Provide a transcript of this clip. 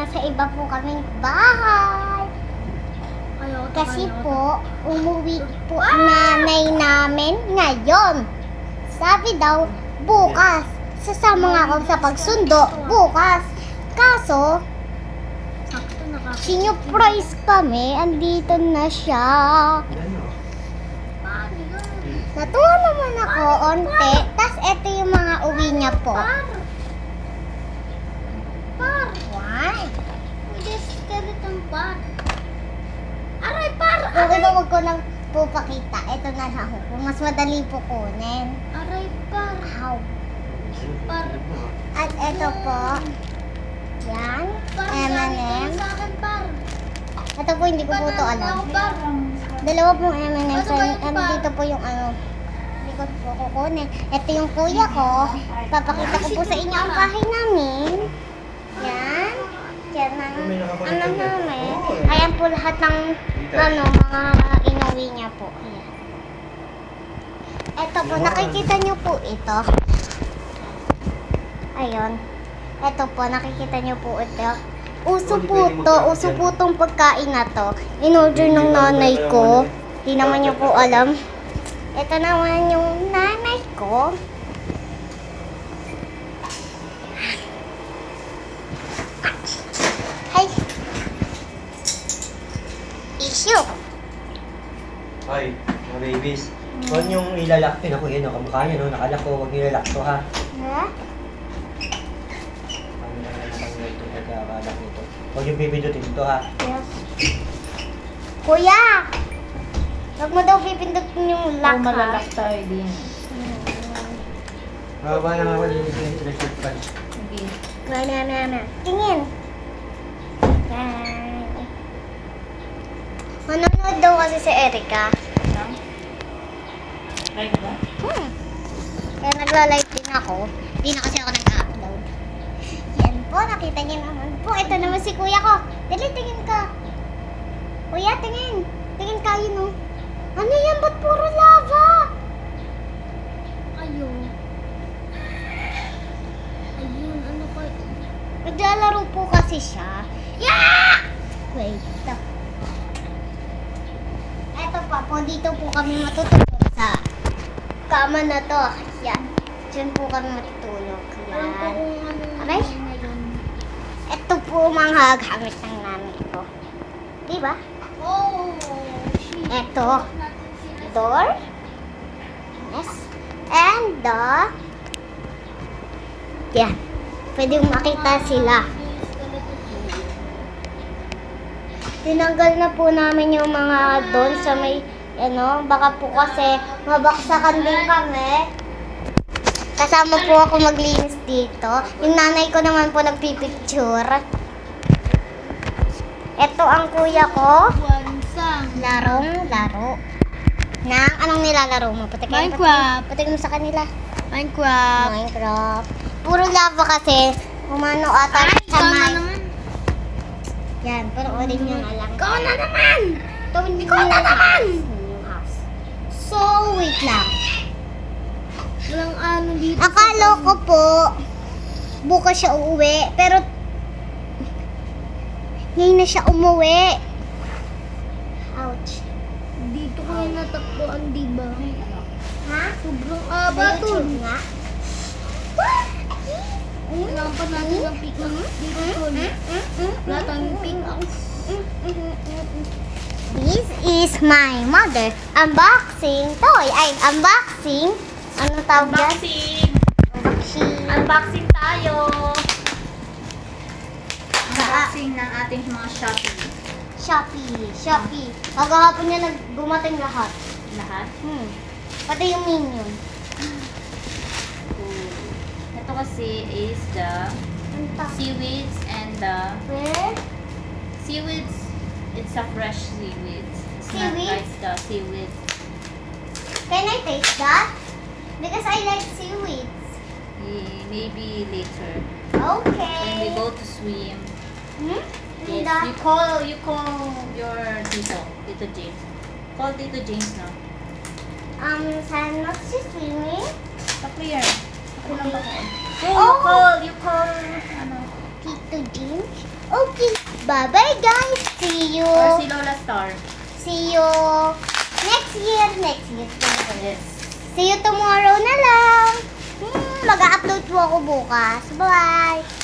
nasa iba po kaming bahay. Kasi po, umuwi po ang nanay namin ngayon. Sabi daw, bukas. Sasama nga ako sa pagsundo, bukas. Kaso, sinurprise kami, andito na siya. Natuwa naman ako, onte. Tas eto yung mga uwi niya po. Why? Aray, par! Okay ba wag ko nang po pakita? Ito na lang ako. Mas madali po kunin. Aray, par! Ow. Par! At ito po. Yan. Par! M&M. Sa akin, par! Ito po hindi ko po ito alam. Par! Dalawa pong M&M. Ano ba yun, Ano pa? dito po yung ano. Hindi ko po kukunin. Ito yung kuya ko. Papakita ko po sa inyo ang bahay namin. Yan. Yan ang ano namin. Ayan po lahat ng ano, mga inuwi niya po. Ayan. Ito po, nakikita niyo po ito. Ayun. Ito po, nakikita niyo po ito. Uso po to, uso po tong pagkain na to. In-order ng nanay ko. Di naman niyo po alam. Ito naman yung nanay ko. Hi. Issue. Ay, mga babies. Huwag niyong ilalak. Ako yun, kamukha niyo, no? Nakalak ko. Huwag niyo ilalak to, ha? Ha? Ano na naman ito, nagkakalak nito. Huwag yung pipindutin ito, ha? Yes. Kuya! Huwag mo daw pipindutin yung lock, ha? Malalak tayo din. Mababa lang ako yung electric fan. Sige. Na. Tingin. Yan. Manonood daw kasi si Erica. Like ba? Kaya nagla-live din ako. Hindi na kasi ako nag-upload. Yan po, nakita niyo naman po. Ito naman si kuya ko. Dali, tingin ka. Kuya, tingin. Tingin ka yun, oh. Ano yan? Ba't puro lava? Ayun, ano kayo? Naglalaro po kasi siya. Yeah! Wait. Eto pa po, dito po kami matutulog sa kama na to. Yan. Diyan po kami matutulog. Alam ko Yan. kung ano Aray? ngayon. Ito po mga gamit ng namin ko. Diba? Oh, shit. Eto. Door. Yes. And yan. Pwede makita sila. Tinanggal na po namin yung mga doon sa may, ano, baka po kasi mabaksakan din kami. Kasama po ako maglinis dito. Yung nanay ko naman po nagpipicture. Ito ang kuya ko. Wansang. Laro. Anong nilalaro mo? Minecraft. Patikin mo sa kanila. Minecraft. Minecraft. Puro lava kasi. Umano ata Ay, sa ikaw na may- naman. Yan, panoorin nyo na lang. Ikaw na naman. Ikaw na naman! Yung house. So, wait lang. Walang ano dito. Akala ko po, bukas siya uuwi. Pero, ngayon na siya umuwi. Ouch. Dito kayo natakbuan, di ba? Ha? Sobrang Sa aba to. YouTube nga. Kailangan pa natin ng pickaxe dito, Tol. Wala tayong pickaxe. This is my mother. Unboxing toy. Ay, unboxing. Ano tawag yan? Unboxing! Unboxing. Unboxing tayo! Unboxing ng ating mga Shopee. Shopee. Kagahapon niya gumating lahat. Lahat? Pati yung minion. Ito kasi is the seaweeds and the Where? seaweeds. It's a fresh seaweeds. It's Seaweeds? not like the seaweeds. Can I taste that? Because I like seaweeds. Maybe later. Okay. When we go to swim. Hmm? Yes, That? you call your Tito James. Call Tito James now. Saan not si swimming? Pa-clear. Ako lang ba ko? Oh! You call, ano? Tito James? Okay. Bye-bye, guys. See you. Or si Lola Star. See you next year. Yes. See you tomorrow na lang. Mag-upload po ako bukas. Bye.